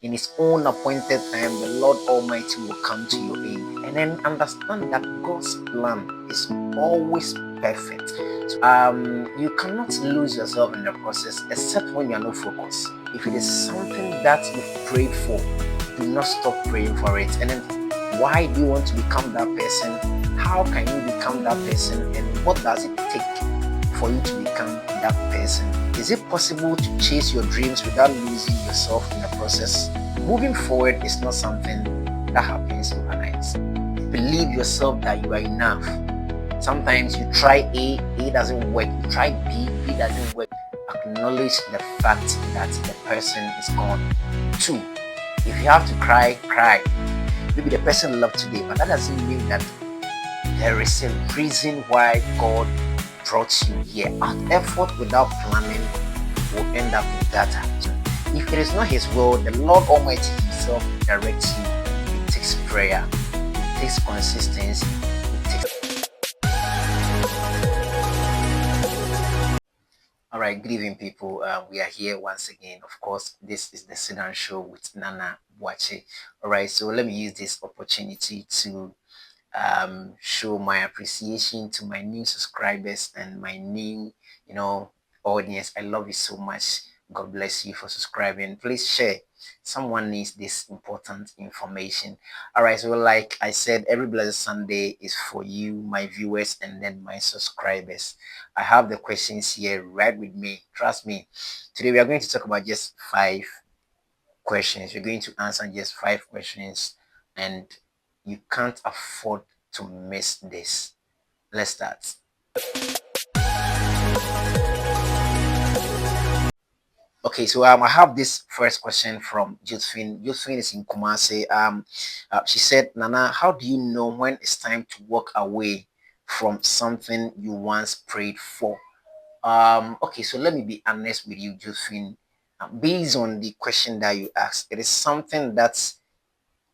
In His own appointed time, the Lord Almighty will come to your aid. And then understand that God's plan is always perfect. You cannot lose yourself in the process except when you are not focused. If it is something that you've prayed for, do not stop praying for it. And then why do you want to become that person? How can you become that person? And what does it take for you to become that person? Is it possible to chase your dreams without losing yourself in the process? Moving forward is not something that happens overnight. Believe yourself that you are enough. Sometimes you try A doesn't work. You try B doesn't work. Acknowledge the fact that the person is gone. 2, if you have to cry, cry. Maybe the person loved today, but that doesn't mean that there is a reason why God brought you here. Our effort without planning will end up with that. If it is not His will, the Lord Almighty Himself directs you. It takes prayer, it takes consistency, it takes. All right, good evening, people. We are here once again. Of course, this is the Sidan Show with Nana Boache. All right, so let me use this opportunity to show my appreciation to my new subscribers and my new, audience. I love you so much. God bless you for subscribing. Please share. Someone needs this important information. All right, so like I said, every blessed Sunday is for you, my viewers, and then my subscribers. I have the questions here right with me. Trust me. Today we are going to talk about just 5 questions. We're going to answer just 5 questions, and you can't afford to miss this. Let's start. Okay, so I have this first question from Josephine. Josephine is in Kumasi. She said, Nana, how do you know when it's time to walk away from something you once prayed for? Okay, so let me be honest with you, Josephine. Based on the question that you asked, it is something that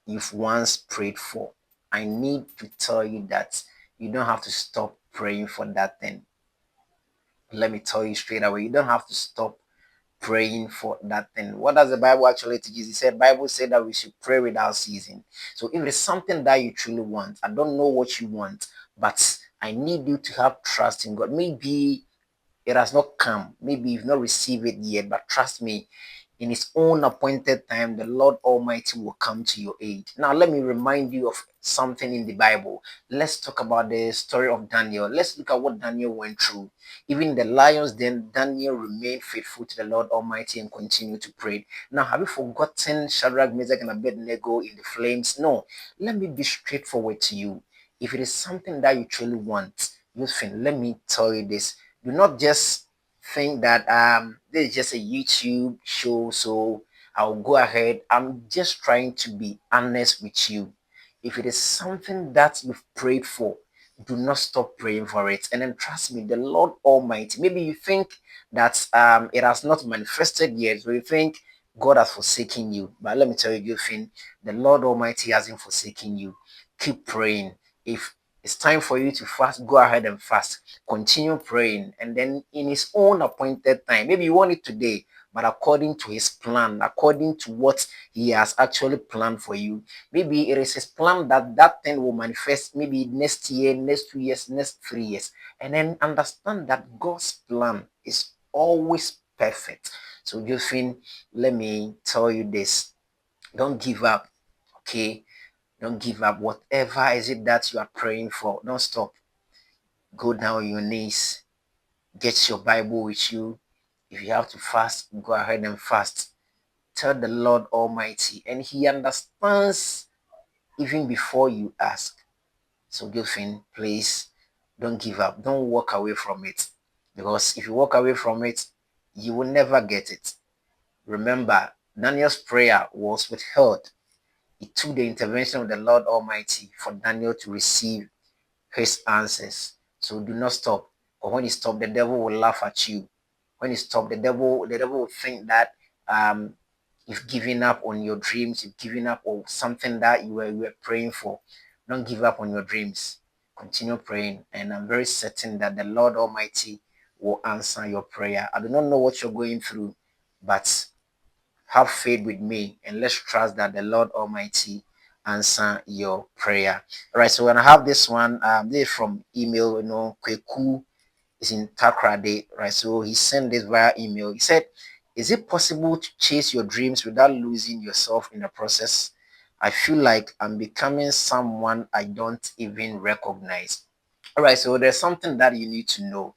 you've once prayed for. I need to tell you that you don't have to stop praying for that thing. Let me tell you straight away, you don't have to stop praying for that thing. What does the Bible actually teach? It said Bible said that we should pray without ceasing. So if it's something that you truly want, I don't know what you want, but I need you to have trust in God. Maybe it has not come. Maybe you've not received it yet, but trust me, in His own appointed time, the Lord Almighty will come to your aid. Now, let me remind you of something in the Bible. Let's talk about the story of Daniel. Let's look at what Daniel went through. Even the lions, then Daniel remained faithful to the Lord Almighty and continued to pray. Now, have you forgotten Shadrach, Meshach, and Abednego in the flames? No. Let me be straightforward to you. If it is something that you truly want, let me tell you this. Do not just think that this is just a YouTube show, so I'll go ahead. I'm just trying to be honest with you. If it is something that you've prayed for, do not stop praying for it. And then trust me, the Lord Almighty. Maybe you think that it has not manifested yet, so you think God has forsaken you. But let me tell you, the Lord Almighty hasn't forsaken you. Keep praying. If it's time for you to fast, go ahead and fast. Continue praying, and then in His own appointed time, maybe you want it today, but according to His plan, according to what He has actually planned for you, maybe it is His plan that that thing will manifest maybe next year, next 2 years, next 3 years. And then understand that God's plan is always perfect. So Josephine, let me tell you this: don't give up. Okay, don't give up. Whatever is it that you are praying for, don't stop. Go down on your knees. Get your Bible with you. If you have to fast, go ahead and fast. Tell the Lord Almighty, and He understands even before you ask. So, Josephine, please don't give up. Don't walk away from it. Because if you walk away from it, you will never get it. Remember, Daniel's prayer was withheld. It took the intervention of the Lord Almighty for Daniel to receive his answers. So do not stop. Or when you stop, the devil will laugh at you. When you stop, the devil will think that you've given up on your dreams, you've given up on something that you were praying for. Don't give up on your dreams. Continue praying, and I'm very certain that the Lord Almighty will answer your prayer. I do not know what you're going through, but have faith with me, and let's trust that the Lord Almighty answer your prayer. All right, so when I have this one, this is from email, Kwaku is in Takoradi, right? So he sent this via email. He said, "Is it possible to chase your dreams without losing yourself in the process? I feel like I'm becoming someone I don't even recognize." All right, so there's something that you need to know.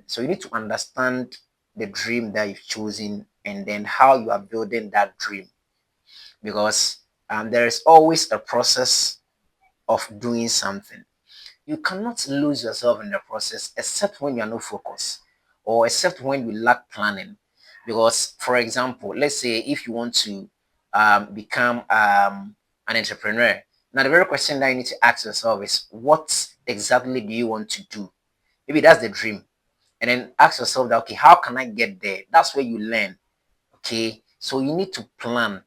So you need to understand the dream that you've chosen and then how you are building that dream, because there is always a process of doing something. You cannot lose yourself in the process except when you are not focused or except when you lack planning. Because, for example, let's say if you want to become an entrepreneur, now the very question that you need to ask yourself is, what exactly do you want to do? Maybe that's the dream. And then ask yourself that, okay, how can I get there? That's where you learn. Okay. So you need to plan.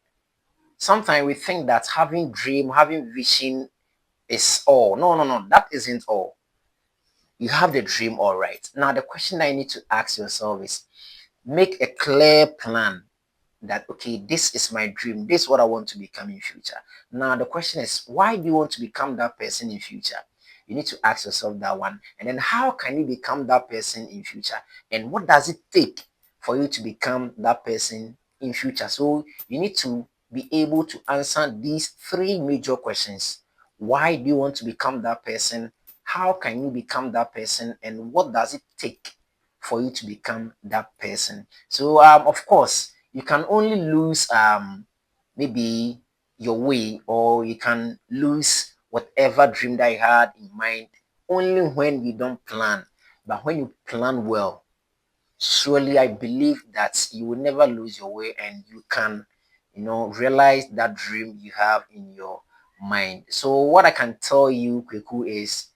Sometimes we think that having dream, having vision is all. No, no, no. That isn't all. You have the dream, all right. Now the question that you need to ask yourself is, make a clear plan that, okay, this is my dream, this is what I want to become in future. Now the question is, why do you want to become that person in future? You need to ask yourself that one. And then how can you become that person in future, and what does it take for you to become that person in future? So you need to be able to answer these three major questions. Why do you want to become that person? How can you become that person, and what does it take for you to become that person? So of course, you can only lose maybe your way, or you can lose whatever dream that you had in mind only when you don't plan. But when you plan well, surely I believe that you will never lose your way, and you can, realize that dream you have in your mind. So what I can tell you, Kweku, is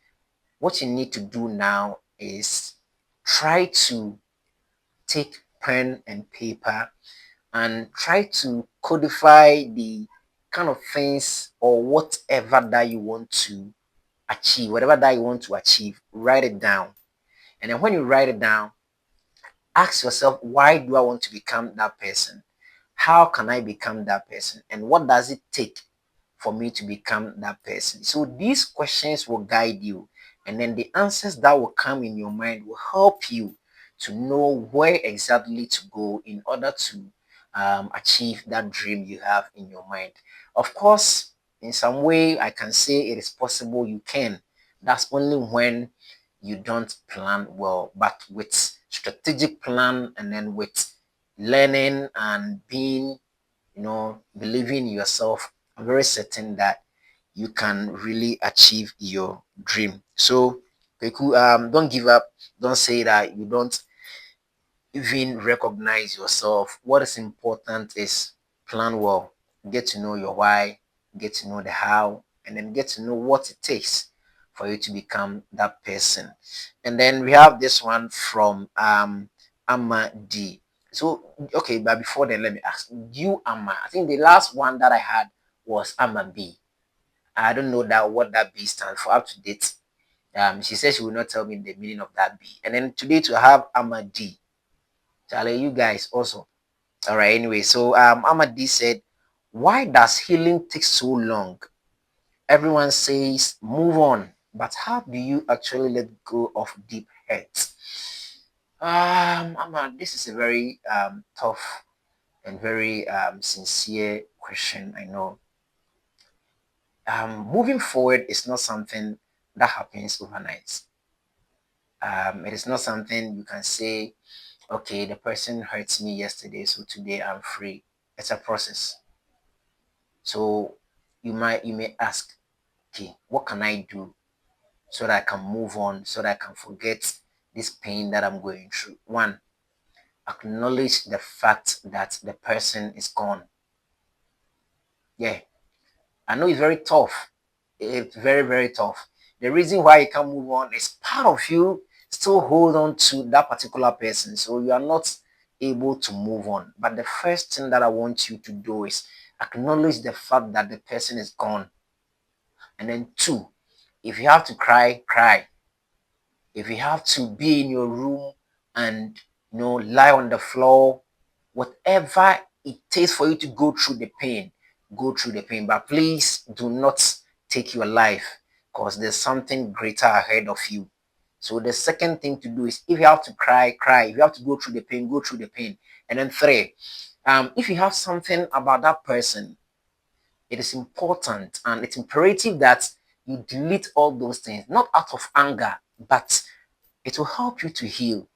what you need to do now is try to take pen and paper and try to codify the kind of things or whatever that you want to achieve, whatever that you want to achieve, write it down. And then when you write it down, ask yourself, why do I want to become that person? How can I become that person? And what does it take for me to become that person? So these questions will guide you. And then the answers that will come in your mind will help you to know where exactly to go in order to achieve that dream you have in your mind. Of course, in some way, I can say it is possible you can. That's only when you don't plan well. But with strategic plan, and then with learning and being, believing in yourself, I'm very certain that you can really achieve your dream. So, Kweku, don't give up. Don't say that you don't even recognize yourself. What is important is plan well, get to know your why, get to know the how, and then get to know what it takes for you to become that person. And then we have this one from Amma D. So okay, but before then, let me ask you, Amma. I think the last one that I had was Amma B. I don't know that what that B stands for, up to date. She said she will not tell me the meaning of that B. And then today to have Amma D. Charlie, you guys also. All right, anyway, so Amadi said, why does healing take so long? Everyone says move on, but how do you actually let go of deep hurt? Amma, this is a very tough and very sincere question. I know. Moving forward is not something that happens overnight. It is not something you can say, okay, the person hurts me yesterday, so today I'm free. It's a process. So you may ask, okay, what can I do so that I can move on, so that I can forget this pain that I'm going through? One, acknowledge the fact that the person is gone. Yeah, I know it's very tough. It's very, very tough. The reason why you can't move on is part of you still hold on to that particular person. So you are not able to move on. But the first thing that I want you to do is acknowledge the fact that the person is gone. And then two, if you have to cry, cry. If you have to be in your room and lie on the floor, whatever it takes for you to go through the pain, go through the pain. But please do not take your life, because there's something greater ahead of you. So the second thing to do is, if you have to cry, cry. If you have to go through the pain, go through the pain. And then three, if you have something about that person, it is important and it's imperative that you delete all those things, not out of anger, but it will help you to heal.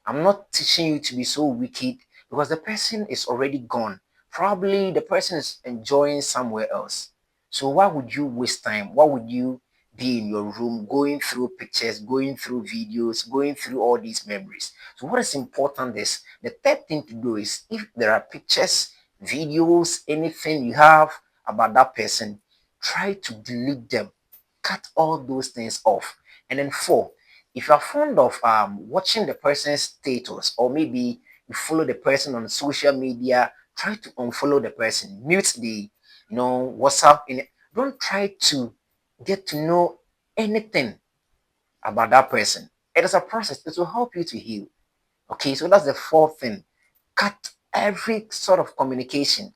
I'm not teaching you to be so wicked, because the person is already gone. Probably the person is enjoying somewhere else. So why would you waste time? Why would you be in your room going through pictures, going through videos, going through all these memories? So what is important is, the third thing to do is, if there are pictures, videos, anything you have about that person, try to delete them. Cut all those things off. And then four, if you are fond of watching the person's status, or maybe you follow the person on social media, try to unfollow the person, mute the WhatsApp in it. Don't try to get to know anything about that person. It is a process. It will help you to heal. Okay, so that's the fourth thing. Cut every sort of communication.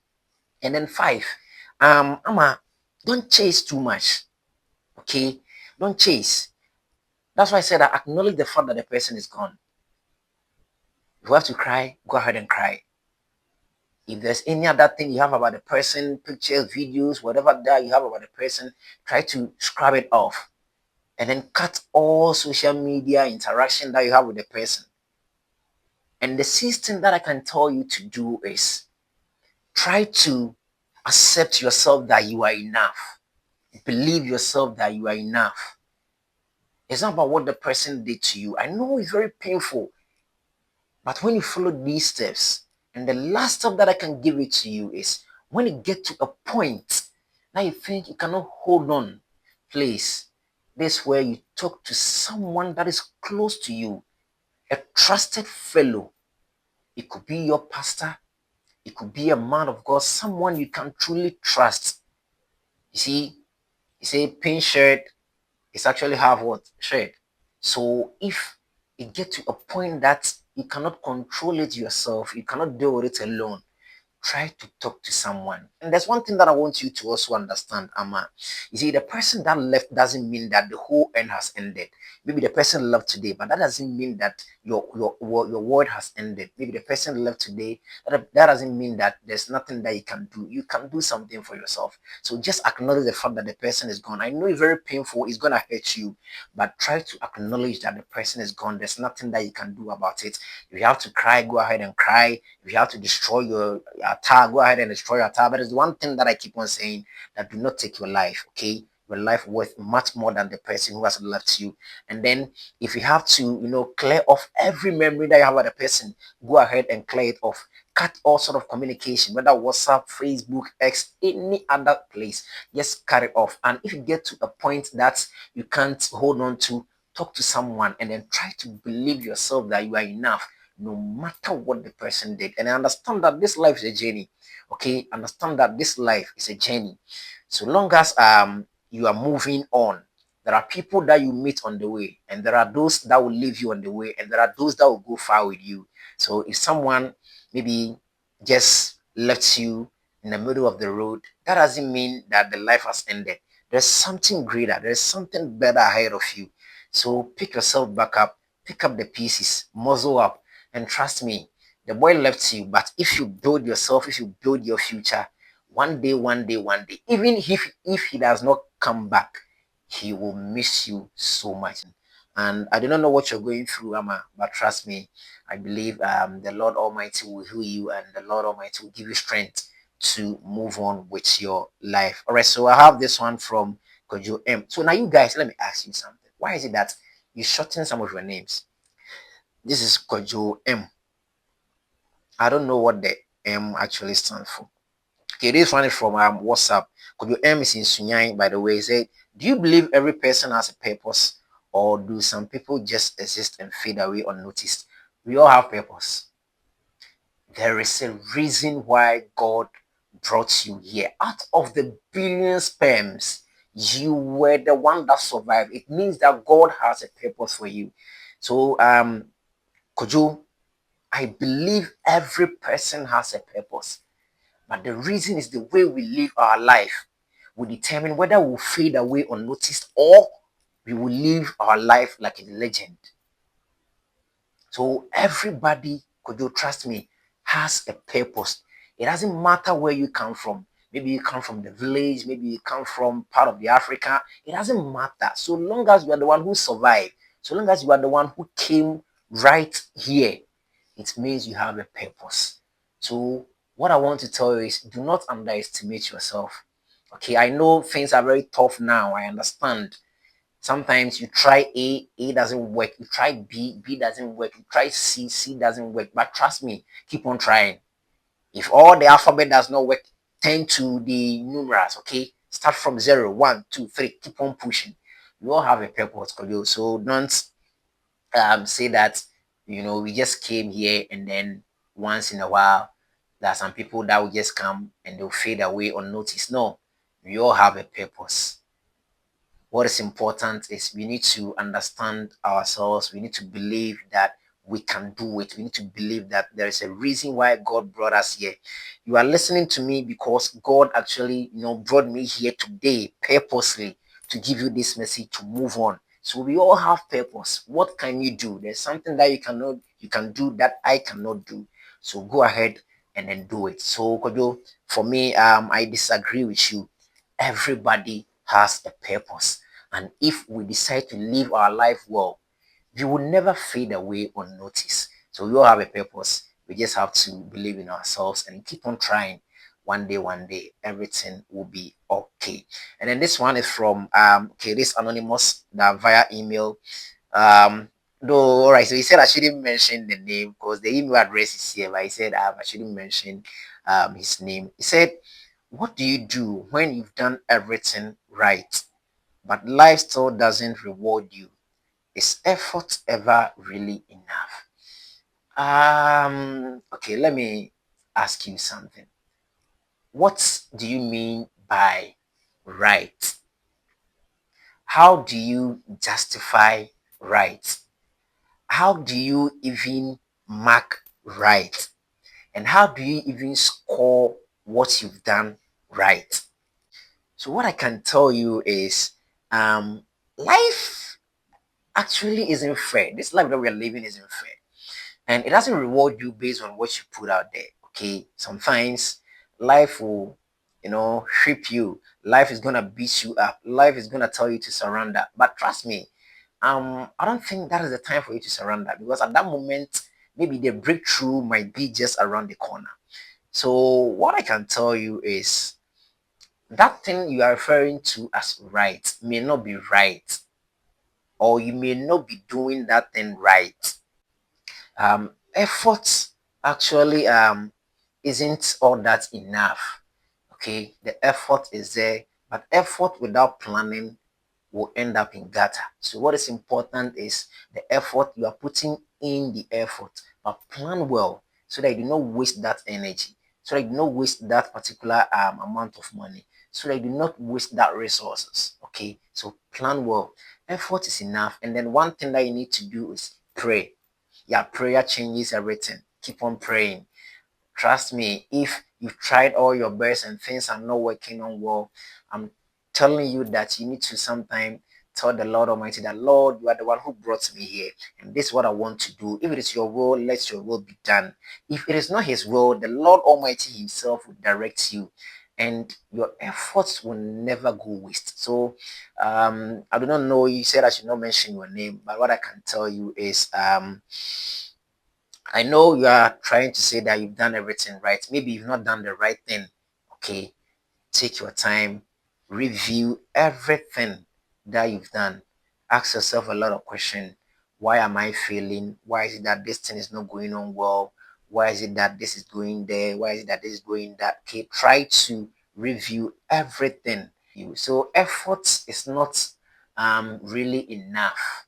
And then five, Ama, don't chase too much. Okay, don't chase. That's why I said, I acknowledge the fact that the person is gone. If you have to cry, go ahead and cry. If there's any other thing you have about the person, pictures, videos, whatever that you have about the person, try to scrub it off. And then cut all social media interaction that you have with the person. And the sixth thing that I can tell you to do is, try to accept yourself that you are enough. Believe yourself that you are enough. It's not about what the person did to you. I know it's very painful. But when you follow these steps, and the last step that I can give it to you is, when you get to a point that you think you cannot hold on, please, this is where you talk to someone that is close to you, a trusted fellow. It could be your pastor, it could be a man of God, someone you can truly trust. You see, you say pin shirt is actually half what? Shirt. So if you get to a point that you cannot control it yourself, you cannot deal with it alone, try to talk to someone. And there's one thing that I want you to also understand, Ama. You see, the person that left doesn't mean that the whole end has ended. Maybe the person left today, but that doesn't mean that your word has ended. Maybe the person left today, that doesn't mean that there's nothing that you can do. You can do something for yourself. So just acknowledge the fact that the person is gone. I know it's very painful, it's gonna hurt you, but try to acknowledge that the person is gone. There's nothing that you can do about it. If you have to cry, go ahead and cry. If you have to destroy your attack, go ahead and destroy your attack. But there's one thing that I keep on saying, that do not take your life, okay? Your life worth much more than the person who has left you. And then if you have to, clear off every memory that you have of the person, go ahead and clear it off. Cut all sort of communication, whether WhatsApp, Facebook, X, any other place. Just cut it off. And if you get to a point that you can't hold on to, talk to someone, and then try to believe yourself that you are enough, no matter what the person did. And I understand that this life is a journey. Okay, understand that this life is a journey. So long as you are moving on, there are people that you meet on the way, and there are those that will leave you on the way, and there are those that will go far with you. So if someone maybe just left you in the middle of the road, that doesn't mean that the life has ended. There's something greater, there's something better ahead of you. So pick yourself back up, pick up the pieces, muzzle up, and trust me, the boy left you, but if you build yourself, if you build your future, one day, even if he does not come back, he will miss you so much. And I do not know what you're going through, Amma, but trust me, I believe the Lord Almighty will heal you, and the Lord Almighty will give you strength to move on with your life. All right, so I have this one from Kojo M. So now, you guys, let me ask you something. Why is it that you shorten some of your names? This is Kojo M. I don't know what the M actually stands for. Okay, this one is from WhatsApp. Kojo M is in Sunyai, by the way. He said, do you believe every person has a purpose, or do some people just exist and fade away unnoticed? We all have purpose. There is a reason why God brought you here. Out of the billion sperms, you were the one that survived. It means that God has a purpose for you. So, Kojo, I believe every person has a purpose, but the reason is the way we live our life will determine whether we'll fade away unnoticed or we will live our life like a legend. So everybody, could you trust me, has a purpose. It doesn't matter where you come from. Maybe you come from the village, maybe you come from part of the Africa. It doesn't matter. So long as you are the one who survived, so long as you are the one who came right here, it means you have a purpose. So what I want to tell you is do not underestimate yourself. Okay, I know things are very tough now. I understand. Sometimes you try A doesn't work. You try B doesn't work. You try C doesn't work. But trust me, keep on trying. If all the alphabet does not work, turn to the numerals, okay? Start from zero, one, two, three. Keep on pushing. You all have a purpose, Kojo. So don't say that, we just came here and then once in a while, there are some people that will just come and they'll fade away unnoticed. No, we all have a purpose. What is important is we need to understand ourselves. We need to believe that we can do it. We need to believe that there is a reason why God brought us here. You are listening to me because God actually, brought me here today purposely to give you this message to move on. So we all have purpose. What can you do? There's something that you can do that I cannot do. So go ahead and then do it. So Kojo, for me, I disagree with you. Everybody has a purpose. And if we decide to live our life well, we will never fade away unnoticed. So we all have a purpose. We just have to believe in ourselves and keep on trying. One day, everything will be okay. And then this one is from this anonymous that via email. Um, though, all right. So he said I shouldn't mention the name because the email address is here, but he said I shouldn't mention his name. He said, "What do you do when you've done everything right, but life still doesn't reward you? Is effort ever really enough?" Okay, let me ask you something. What do you mean by right? How do you justify right? How do you even mark right? And how do you even score what you've done right? So what I can tell you is life actually isn't fair. This life that we are living isn't fair. And it doesn't reward you based on what you put out there. Okay. Sometimes life will, whip you. Life is gonna beat you up. Life is gonna tell you to surrender. But trust me, I don't think that is the time for you to surrender because at that moment, maybe the breakthrough might be just around the corner. So what I can tell you is that thing you are referring to as right may not be right, or you may not be doing that thing right. Effort actually isn't all that enough. Okay, the effort is there, but effort without planning will end up in gutter. So what is important is the effort you are putting in the effort, but plan well so that you do not waste that energy, so that you do not waste that particular amount of money, so that you do not waste that resources. Okay, so plan well. Effort is enough, and then one thing that you need to do is pray. Yeah, prayer changes everything. Keep on praying. Trust me, if you've tried all your best and things are not working on well, I'm telling you that you need to sometime tell the Lord Almighty that, Lord, you are the one who brought me here, and this is what I want to do. If it is your will, let your will be done. If it is not His will, the Lord Almighty Himself will direct you, and your efforts will never go waste. So, I do not know. You said I should not mention your name, but what I can tell you is, I know you are trying to say that you've done everything right. Maybe you've not done the right thing. Okay, take your time, review everything that you've done. Ask yourself a lot of questions. Why am I failing? Why is it that this thing is not going on well? Why is it that this is going there? Why is it that this is going that? Okay, try to review everything. So effort is not really enough.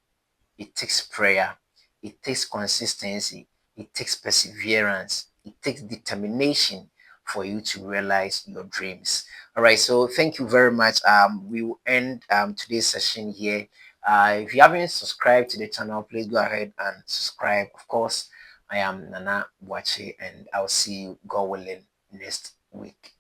It takes prayer, it takes consistency, it takes perseverance, it takes determination for you to realize your dreams. All right, so thank you very much. We will end today's session here. If you haven't subscribed to the channel, please go ahead and subscribe. Of course, I am Nana Wache, and I'll see you, God willing, next week.